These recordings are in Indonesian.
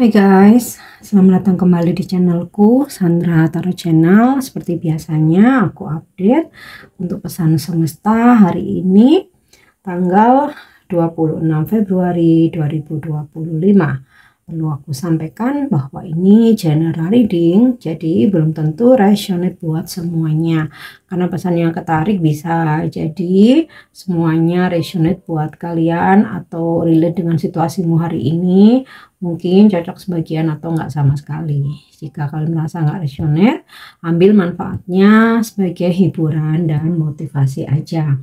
Hai guys, selamat datang kembali di channelku Sandra Tarot Channel. Seperti biasanya aku update untuk pesan semesta hari ini tanggal 26 Februari 2025. Perlu aku sampaikan bahwa ini general reading, jadi belum tentu resonate buat semuanya. Karena pesan yang ketarik bisa jadi semuanya resonate buat kalian atau relate dengan situasimu hari ini. Mungkin cocok sebagian atau enggak sama sekali. Jika kalian merasa enggak resonate, ambil manfaatnya sebagai hiburan dan motivasi aja.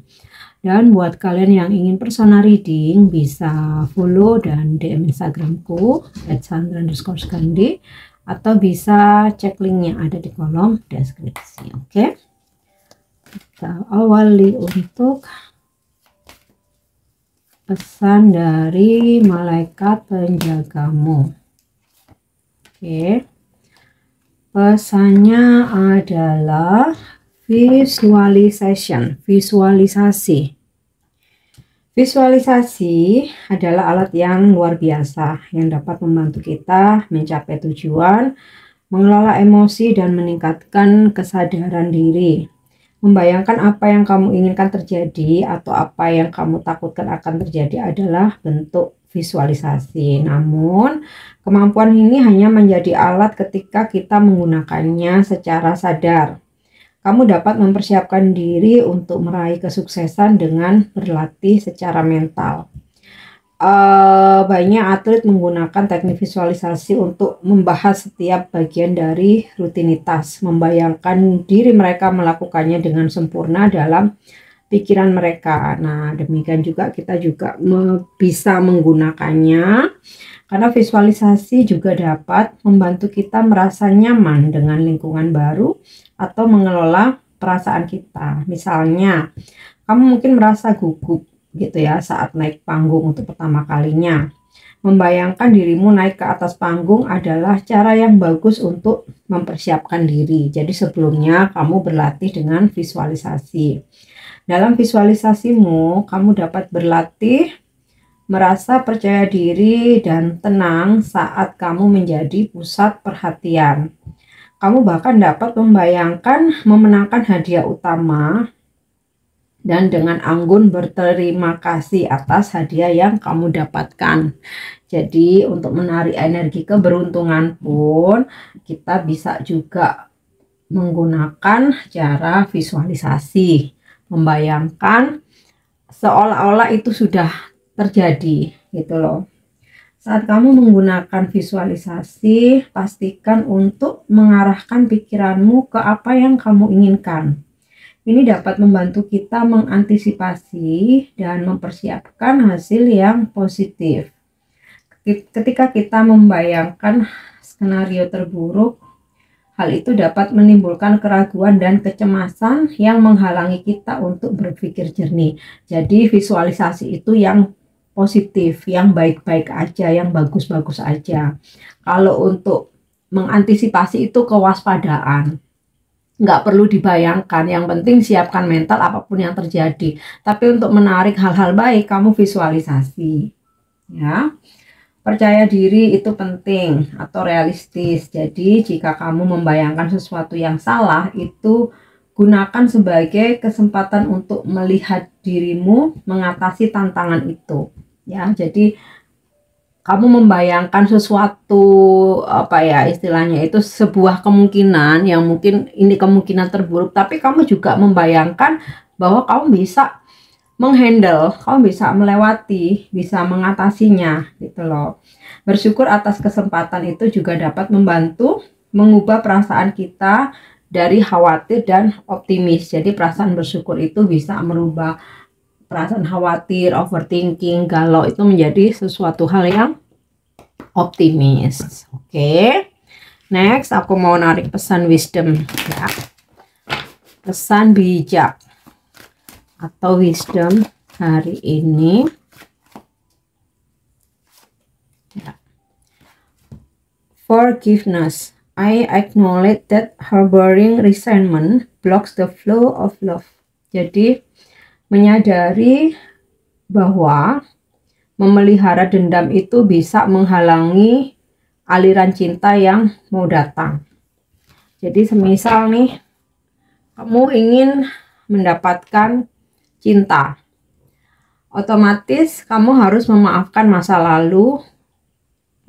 Dan buat kalian yang ingin personal reading, bisa follow dan DM Instagramku @sandra_skandi, atau bisa cek linknya ada di kolom deskripsi. Oke, kita awali untuk pesan dari malaikat penjagamu. Oke, pesannya adalah visualisasi. Visualisasi adalah alat yang luar biasa yang dapat membantu kita mencapai tujuan, mengelola emosi, dan meningkatkan kesadaran diri. Membayangkan apa yang kamu inginkan terjadi atau apa yang kamu takutkan akan terjadi adalah bentuk visualisasi. Namun, kemampuan ini hanya menjadi alat ketika kita menggunakannya secara sadar. Kamu dapat mempersiapkan diri untuk meraih kesuksesan dengan berlatih secara mental. Banyak atlet menggunakan teknik visualisasi untuk membahas setiap bagian dari rutinitas, membayangkan diri mereka melakukannya dengan sempurna dalam pikiran mereka. Nah, demikian juga kita juga bisa menggunakannya karena visualisasi juga dapat membantu kita merasa nyaman dengan lingkungan baru atau mengelola perasaan kita. Misalnya, kamu mungkin merasa gugup gitu ya saat naik panggung untuk pertama kalinya. Membayangkan dirimu naik ke atas panggung adalah cara yang bagus untuk mempersiapkan diri. Jadi sebelumnya kamu berlatih dengan visualisasi. Dalam visualisasimu, kamu dapat berlatih merasa percaya diri dan tenang saat kamu menjadi pusat perhatian. Kamu bahkan dapat membayangkan memenangkan hadiah utama dan dengan anggun berterima kasih atas hadiah yang kamu dapatkan. Jadi untuk menarik energi keberuntungan pun kita bisa juga menggunakan cara visualisasi. Membayangkan seolah-olah itu sudah terjadi gitu loh. Saat kamu menggunakan visualisasi, pastikan untuk mengarahkan pikiranmu ke apa yang kamu inginkan. Ini dapat membantu kita mengantisipasi dan mempersiapkan hasil yang positif. Ketika kita membayangkan skenario terburuk, hal itu dapat menimbulkan keraguan dan kecemasan yang menghalangi kita untuk berpikir jernih. Jadi visualisasi itu yang positif, yang baik-baik aja, yang bagus-bagus aja. Kalau untuk mengantisipasi itu kewaspadaan, nggak perlu dibayangkan, yang penting siapkan mental apapun yang terjadi. Tapi untuk menarik hal-hal baik, kamu visualisasi ya. Percaya diri itu penting atau realistis. Jadi jika kamu membayangkan sesuatu yang salah, itu gunakan sebagai kesempatan untuk melihat dirimu mengatasi tantangan itu. Ya, jadi kamu membayangkan sesuatu apa ya istilahnya itu sebuah kemungkinan yang mungkin ini kemungkinan terburuk, tapi kamu juga membayangkan bahwa kamu bisa menghandle, kamu bisa melewati, bisa mengatasinya gitu loh. Bersyukur atas kesempatan itu juga dapat membantu mengubah perasaan kita dari khawatir dan optimis. Jadi perasaan bersyukur itu bisa merubah perasaan khawatir, overthinking, galau itu menjadi sesuatu hal yang optimis. Oke. Next, aku mau narik pesan wisdom ya. Pesan bijak atau wisdom hari ini. Ya. Forgiveness. I acknowledge that harboring resentment blocks the flow of love. Jadi menyadari bahwa memelihara dendam itu bisa menghalangi aliran cinta yang mau datang. Jadi semisal nih kamu ingin mendapatkan cinta, otomatis kamu harus memaafkan masa lalu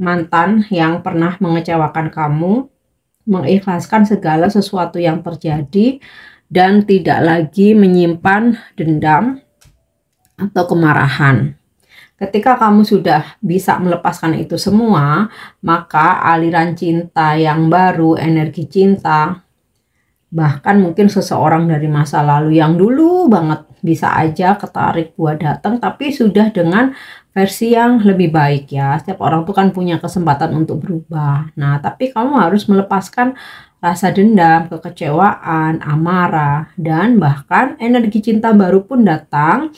mantan yang pernah mengecewakan kamu, mengikhlaskan segala sesuatu yang terjadi, dan tidak lagi menyimpan dendam atau kemarahan. Ketika kamu sudah bisa melepaskan itu semua, maka aliran cinta yang baru, energi cinta, bahkan mungkin seseorang dari masa lalu yang dulu banget bisa aja ketarik buat datang, tapi sudah dengan versi yang lebih baik ya. Setiap orang tuh kan punya kesempatan untuk berubah. Nah, tapi kamu harus melepaskan rasa dendam, kekecewaan, amarah, dan bahkan energi cinta baru pun datang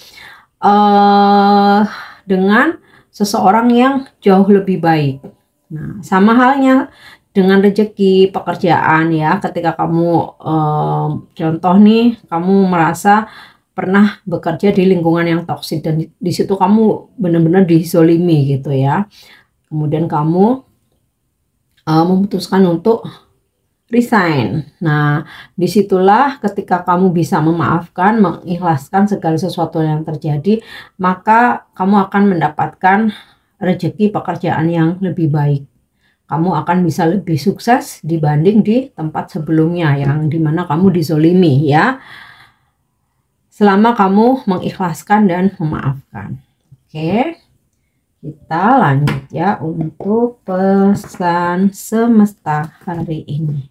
dengan seseorang yang jauh lebih baik. Nah, sama halnya dengan rezeki pekerjaan ya. Ketika kamu contoh nih, kamu merasa pernah bekerja di lingkungan yang toksik dan di situ kamu benar-benar dizolimi gitu ya. Kemudian kamu memutuskan untuk resign. Nah, disitulah ketika kamu bisa memaafkan, mengikhlaskan segala sesuatu yang terjadi, maka kamu akan mendapatkan rezeki pekerjaan yang lebih baik. Kamu akan bisa lebih sukses dibanding di tempat sebelumnya yang dimana kamu dizolimi ya. Selama kamu mengikhlaskan dan memaafkan. Oke, kita lanjut ya untuk pesan semesta hari ini.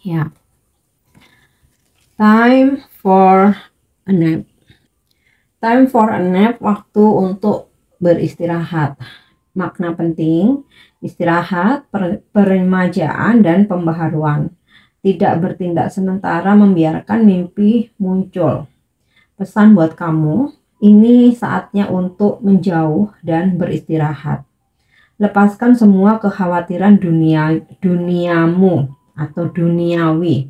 Ya, time for a nap. Time for a nap, waktu untuk beristirahat. Makna penting, istirahat, peremajaan, dan pembaharuan. Tidak bertindak sementara membiarkan mimpi muncul. Pesan buat kamu, ini saatnya untuk menjauh dan beristirahat. Lepaskan semua kekhawatiran duniamu atau duniawi.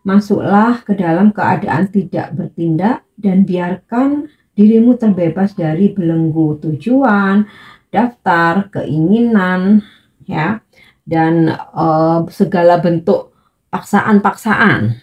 Masuklah ke dalam keadaan tidak bertindak dan biarkan dirimu terbebas dari belenggu tujuan, daftar keinginan ya, dan segala bentuk paksaan-paksaan.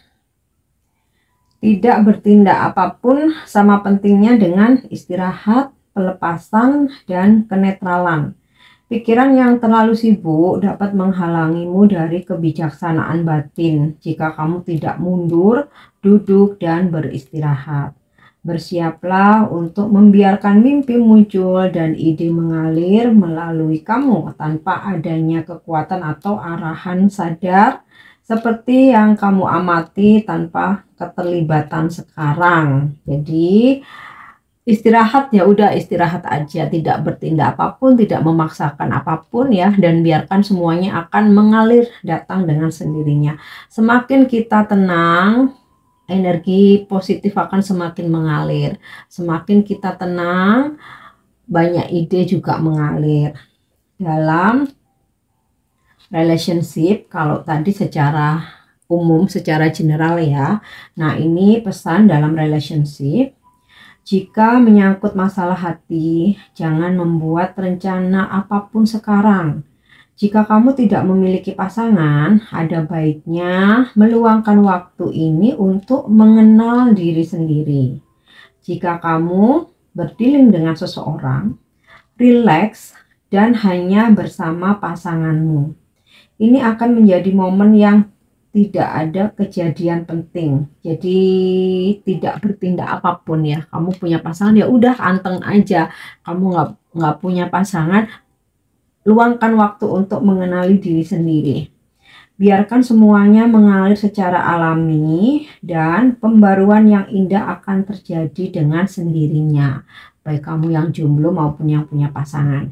Tidak bertindak apapun sama pentingnya dengan istirahat, pelepasan, dan kenetralan. Pikiran yang terlalu sibuk dapat menghalangimu dari kebijaksanaan batin jika kamu tidak mundur, duduk, dan beristirahat. Bersiaplah untuk membiarkan mimpi muncul dan ide mengalir melalui kamu tanpa adanya kekuatan atau arahan sadar seperti yang kamu amati tanpa keterlibatan sekarang. Jadi istirahat ya udah istirahat aja, tidak bertindak apapun, tidak memaksakan apapun ya, dan biarkan semuanya akan mengalir datang dengan sendirinya. Semakin kita tenang, energi positif akan semakin mengalir. Semakin kita tenang, banyak ide juga mengalir. Dalam relationship, kalau tadi secara umum, secara general ya. Nah, ini pesan dalam relationship. Jika menyangkut masalah hati, jangan membuat rencana apapun sekarang. Jika kamu tidak memiliki pasangan, ada baiknya meluangkan waktu ini untuk mengenal diri sendiri. Jika kamu berdealing dengan seseorang, rileks dan hanya bersama pasanganmu. Ini akan menjadi momen yang tidak ada kejadian penting, jadi tidak bertindak apapun ya. Kamu punya pasangan ya udah anteng aja. Kamu nggak punya pasangan, luangkan waktu untuk mengenali diri sendiri. Biarkan semuanya mengalir secara alami dan pembaruan yang indah akan terjadi dengan sendirinya, baik kamu yang jomblo maupun yang punya pasangan.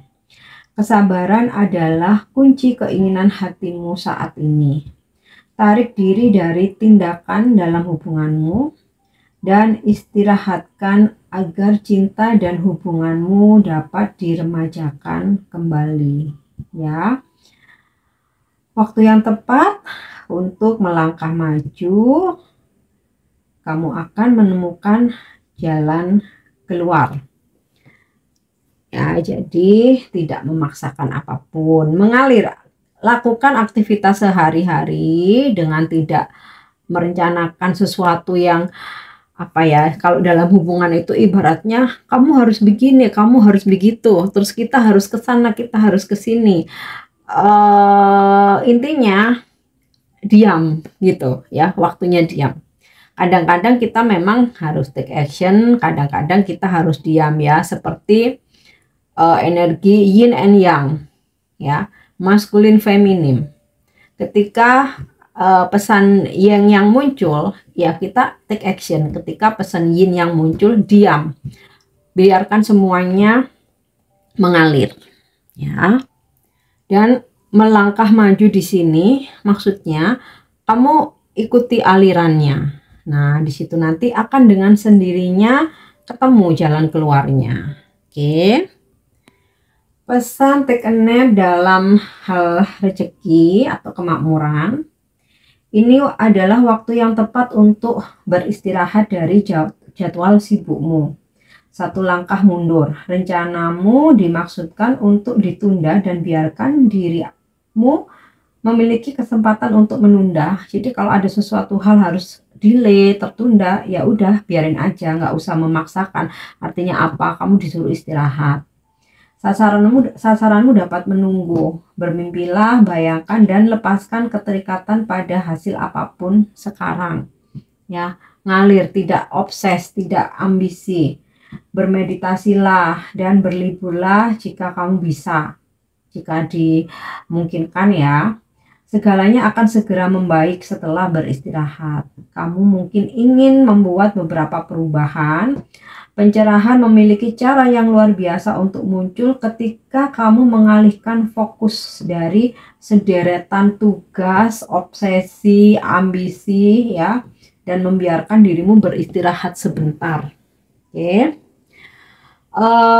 Kesabaran adalah kunci keinginan hatimu saat ini. Tarik diri dari tindakan dalam hubunganmu dan istirahatkan agar cinta dan hubunganmu dapat diremajakan kembali ya. Waktu yang tepat untuk melangkah maju. Kamu akan menemukan jalan keluar. Ya, jadi tidak memaksakan apapun, mengalir. Lakukan aktivitas sehari-hari dengan tidak merencanakan sesuatu yang apa ya, kalau dalam hubungan itu ibaratnya kamu harus begini, kamu harus begitu, terus kita harus ke sana, kita harus ke sini. Intinya diam gitu ya, waktunya diam. Kadang-kadang kita memang harus take action, kadang-kadang kita harus diam ya, seperti energi yin and yang ya, maskulin feminim. Ketika pesan yang muncul, ya kita take action. Ketika pesan yin yang muncul, diam, biarkan semuanya mengalir ya. Dan melangkah maju di sini maksudnya kamu ikuti alirannya. Nah, di situ nanti akan dengan sendirinya ketemu jalan keluarnya. Oke. Pesan take a nap dalam hal rezeki atau kemakmuran. Ini adalah waktu yang tepat untuk beristirahat dari jadwal sibukmu. Satu langkah mundur. Rencanamu dimaksudkan untuk ditunda dan biarkan dirimu memiliki kesempatan untuk menunda. Jadi kalau ada sesuatu hal harus delay, tertunda, ya udah biarin aja, nggak usah memaksakan. Artinya apa? Kamu disuruh istirahat. Sasaranmu dapat menunggu. Bermimpilah, bayangkan, dan lepaskan keterikatan pada hasil apapun sekarang. Ya, ngalir, tidak obses, tidak ambisi. Bermeditasilah dan berliburlah jika kamu bisa. Jika dimungkinkan ya. Segalanya akan segera membaik setelah beristirahat. Kamu mungkin ingin membuat beberapa perubahan. Pencerahan memiliki cara yang luar biasa untuk muncul ketika kamu mengalihkan fokus dari sederetan tugas, obsesi, ambisi ya, dan membiarkan dirimu beristirahat sebentar. Oke.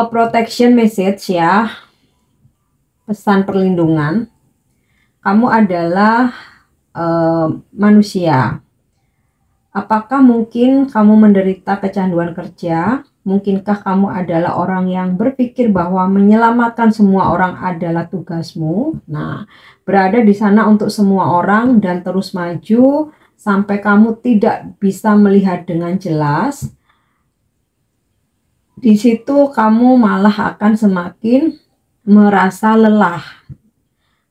Protection message ya. Pesan perlindungan. Kamu adalah manusia. Apakah mungkin kamu menderita kecanduan kerja? Mungkinkah kamu adalah orang yang berpikir bahwa menyelamatkan semua orang adalah tugasmu? Nah, berada di sana untuk semua orang dan terus maju sampai kamu tidak bisa melihat dengan jelas. Di situ kamu malah akan semakin merasa lelah.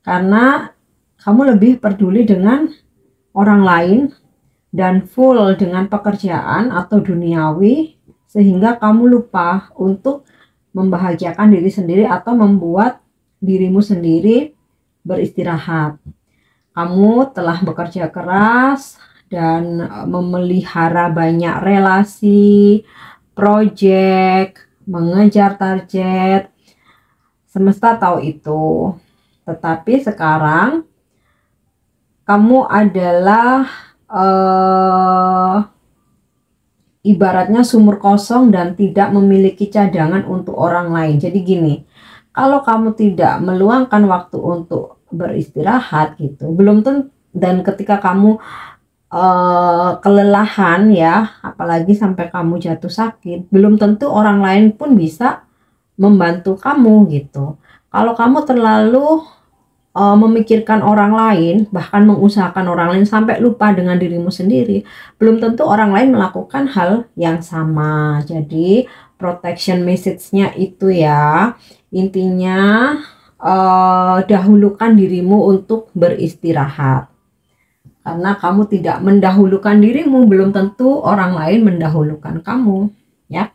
Karena kamu lebih peduli dengan orang lain dan full dengan pekerjaan atau duniawi, sehingga kamu lupa untuk membahagiakan diri sendiri atau membuat dirimu sendiri beristirahat. Kamu telah bekerja keras dan memelihara banyak relasi, proyek, mengejar target. Semesta tahu itu. Tetapi sekarang kamu adalah ibaratnya sumur kosong dan tidak memiliki cadangan untuk orang lain. Jadi gini, kalau kamu tidak meluangkan waktu untuk beristirahat gitu, belum tentu, dan ketika kamu kelelahan ya, apalagi sampai kamu jatuh sakit, belum tentu orang lain pun bisa membantu kamu gitu. Kalau kamu terlalu memikirkan orang lain, bahkan mengusahakan orang lain sampai lupa dengan dirimu sendiri, belum tentu orang lain melakukan hal yang sama. Jadi protection message-nya itu ya, intinya dahulukan dirimu untuk beristirahat. Karena kamu tidak mendahulukan dirimu, belum tentu orang lain mendahulukan kamu ya.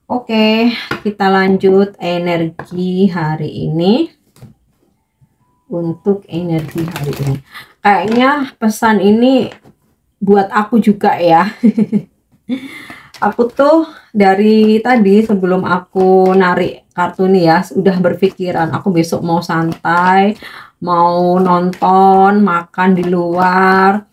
Oke, kita lanjut energi hari ini. Untuk energi hari ini, kayaknya pesan ini buat aku juga ya. Aku tuh dari tadi sebelum aku narik kartu nih ya, udah berpikiran aku besok mau santai, mau nonton, makan di luar,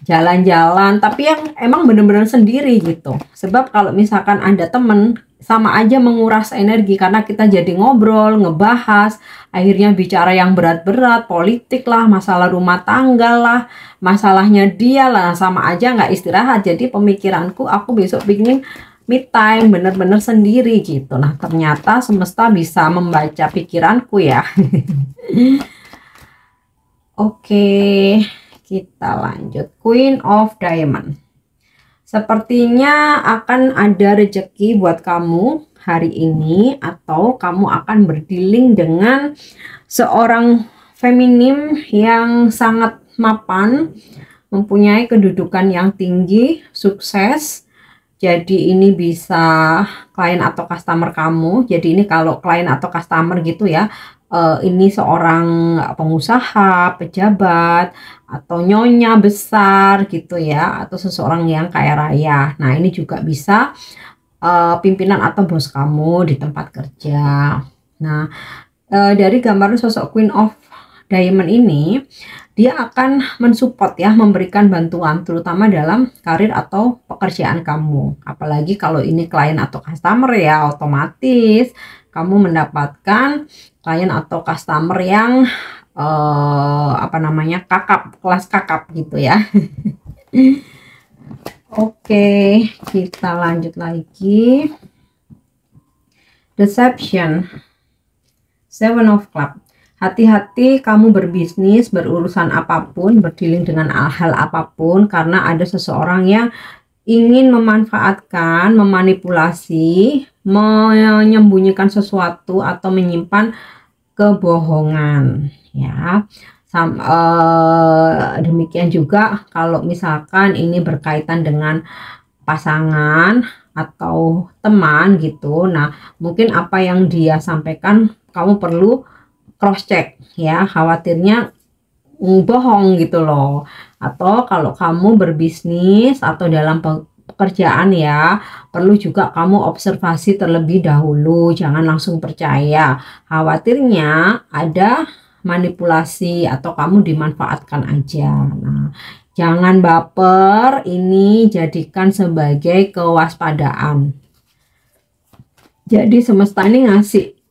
jalan-jalan, tapi yang emang bener-bener sendiri gitu. Sebab kalau misalkan ada temen, sama aja menguras energi karena kita jadi ngobrol, ngebahas, akhirnya bicara yang berat-berat, politik lah, masalah rumah tangga lah, masalahnya dia lah, sama aja nggak istirahat. Jadi pemikiranku, aku besok pingin me time, bener-bener sendiri gitu. Nah, ternyata semesta bisa membaca pikiranku ya. Oke, kita lanjut. Queen of Diamond. Sepertinya akan ada rezeki buat kamu hari ini, atau kamu akan berdealing dengan seorang feminim yang sangat mapan, mempunyai kedudukan yang tinggi, sukses. Jadi ini bisa klien atau customer kamu. Jadi ini kalau klien atau customer gitu ya, ini seorang pengusaha, pejabat, atau nyonya besar gitu ya, atau seseorang yang kaya raya. Nah ini juga bisa pimpinan atau bos kamu di tempat kerja. Nah dari gambaran sosok Queen of Diamond ini, dia akan mensupport ya, memberikan bantuan terutama dalam karir atau pekerjaan kamu. Apalagi kalau ini klien atau customer ya, otomatis kamu mendapatkan klien atau customer yang apa namanya, kakap, kelas kakap gitu ya. Oke, kita lanjut lagi. Deception. Seven of Clubs. Hati-hati kamu berbisnis, berurusan apapun, berdealing dengan hal apapun, karena ada seseorang yang ingin memanfaatkan, memanipulasi, menyembunyikan sesuatu atau menyimpan kebohongan ya. Demikian juga kalau misalkan ini berkaitan dengan pasangan atau teman gitu. Nah, mungkin apa yang dia sampaikan kamu perlu cross check ya, khawatirnya bohong gitu loh. Atau kalau kamu berbisnis atau dalam pekerjaan ya, perlu juga kamu observasi terlebih dahulu, jangan langsung percaya, khawatirnya ada manipulasi atau kamu dimanfaatkan aja. Nah, jangan baper, ini jadikan sebagai kewaspadaan. Jadi semesta ini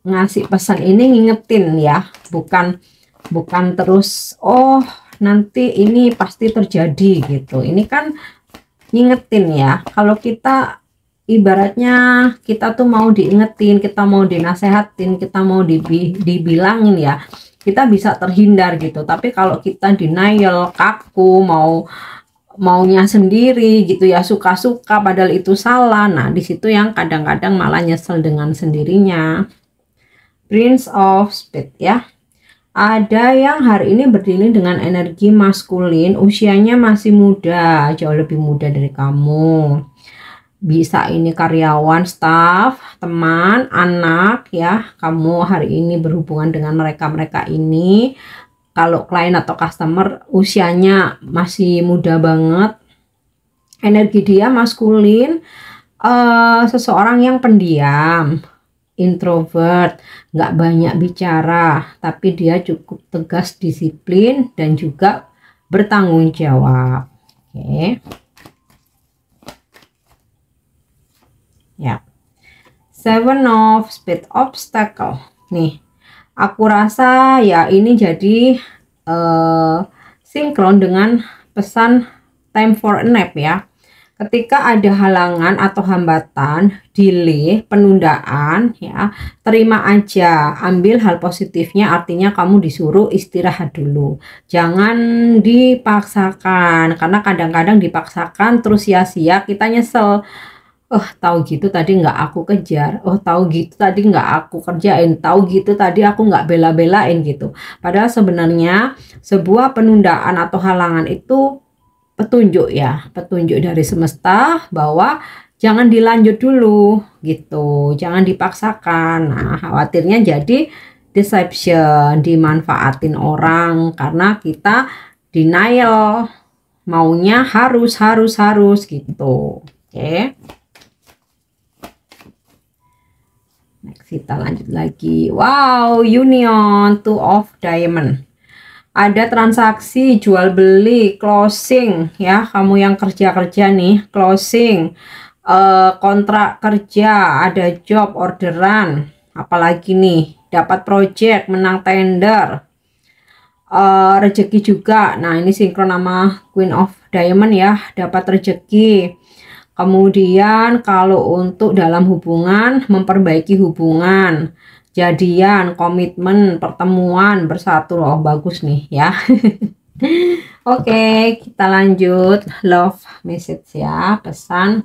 ngasih pesan ini, ngingetin ya, bukan terus oh nanti ini pasti terjadi gitu. Ini kan ngingetin ya. Kalau kita ibaratnya kita tuh mau diingetin, kita mau dinasehatin, kita mau dibilangin ya, kita bisa terhindar gitu. Tapi kalau kita denial, kaku, maunya sendiri gitu ya, suka-suka padahal itu salah. Nah, di situ yang kadang-kadang malah nyesel dengan sendirinya. Prince of Spades ya. Ada yang hari ini berdiri dengan energi maskulin, usianya masih muda, jauh lebih muda dari kamu. Bisa ini karyawan, staff, teman, anak ya. Kamu hari ini berhubungan dengan mereka-mereka ini. Kalau klien atau customer usianya masih muda banget. Energi dia maskulin, seseorang yang pendiam, introvert, nggak banyak bicara, tapi dia cukup tegas, disiplin, dan juga bertanggung jawab. Oke. Ya. Seven of Spades, obstacle. Nih, aku rasa ya ini jadi sinkron dengan pesan time for a nap ya. Ketika ada halangan atau hambatan, delay, penundaan ya, terima aja, ambil hal positifnya, artinya kamu disuruh istirahat dulu. Jangan dipaksakan, karena kadang-kadang dipaksakan terus sia-sia, kita nyesel. Oh, tahu gitu tadi nggak aku kejar. Oh, tahu gitu tadi nggak aku kerjain. Tahu gitu tadi aku nggak bela-belain gitu. Padahal sebenarnya sebuah penundaan atau halangan itu petunjuk ya, petunjuk dari semesta bahwa jangan dilanjut dulu gitu, jangan dipaksakan. Nah, khawatirnya jadi deception, dimanfaatin orang karena kita denial, maunya harus gitu. Oke. Next, kita lanjut lagi. Wow, union, two of diamond. Ada transaksi jual beli, closing ya, kamu yang kerja nih, closing, kontrak kerja, ada job, orderan, apalagi nih, dapat project, menang tender, rezeki juga. Nah, ini sinkron sama Queen of Diamond ya, dapat rezeki. Kemudian kalau untuk dalam hubungan, memperbaiki hubungan, jadian, komitmen, pertemuan, bersatu. Oh, bagus nih ya. Oke, kita lanjut love message ya, pesan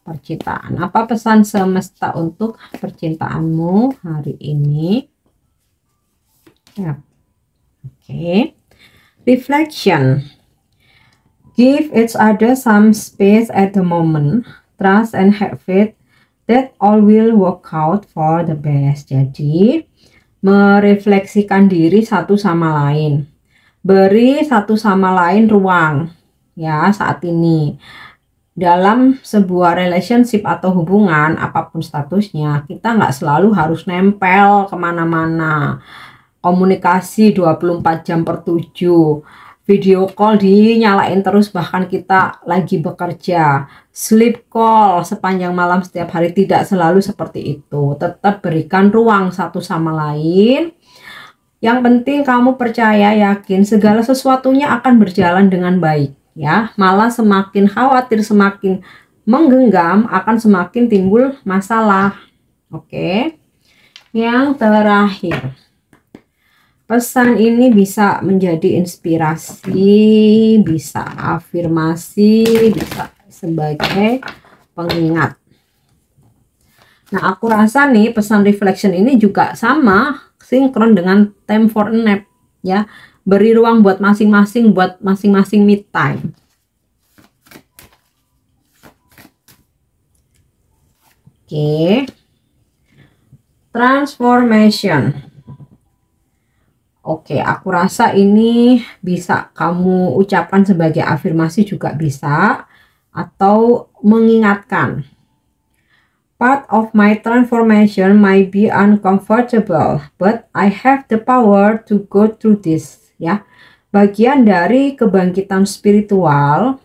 percintaan. Apa pesan semesta untuk percintaanmu hari ini? Ya. Oke. Reflection. Give each other some space at the moment. Trust and have faith that all will work out for the best. Jadi, merefleksikan diri satu sama lain. Beri satu sama lain ruang ya saat ini. Dalam sebuah relationship atau hubungan apapun statusnya, kita nggak selalu harus nempel kemana-mana. Komunikasi 24 jam per 7, video call dinyalain terus bahkan kita lagi bekerja, sleep call sepanjang malam setiap hari, tidak selalu seperti itu. Tetap berikan ruang satu sama lain. Yang penting kamu percaya, yakin segala sesuatunya akan berjalan dengan baik ya. Malah semakin khawatir, semakin menggenggam, akan semakin timbul masalah. Oke. Yang terakhir, pesan ini bisa menjadi inspirasi, bisa afirmasi, bisa sebagai pengingat. Nah, aku rasa nih pesan reflection ini juga sama, sinkron dengan time for a nap ya. Beri ruang buat masing-masing, me time. Oke. Transformation. Oke, aku rasa ini bisa kamu ucapkan sebagai afirmasi juga bisa, atau mengingatkan. Part of my transformation might be uncomfortable, but I have the power to go through this. Ya, bagian dari kebangkitan spiritual,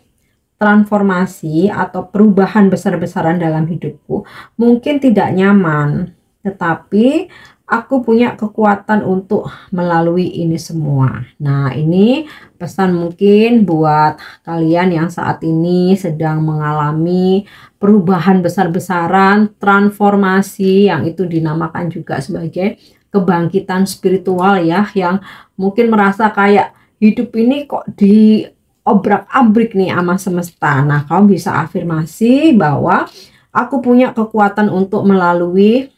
transformasi atau perubahan besar-besaran dalam hidupku mungkin tidak nyaman, tetapi aku punya kekuatan untuk melalui ini semua. Nah, ini pesan mungkin buat kalian yang saat ini sedang mengalami perubahan besar-besaran, transformasi, yang itu dinamakan juga sebagai kebangkitan spiritual ya, yang mungkin merasa kayak hidup ini kok diobrak-abrik nih sama semesta. Nah, kamu bisa afirmasi bahwa aku punya kekuatan untuk melalui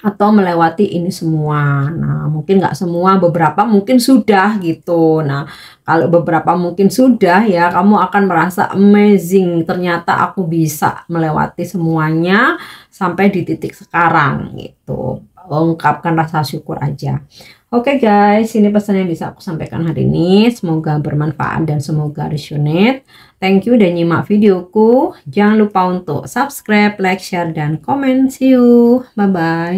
atau melewati ini semua. Nah, mungkin nggak semua, beberapa mungkin sudah gitu. Nah, kalau beberapa mungkin sudah ya, kamu akan merasa amazing. Ternyata aku bisa melewati semuanya sampai di titik sekarang gitu. Ungkapkan rasa syukur aja. Oke guys, ini pesan yang bisa aku sampaikan hari ini. Semoga bermanfaat dan semoga resonate. Thank you udah nyimak videoku. Jangan lupa untuk subscribe, like, share, dan komen. See you. Bye-bye.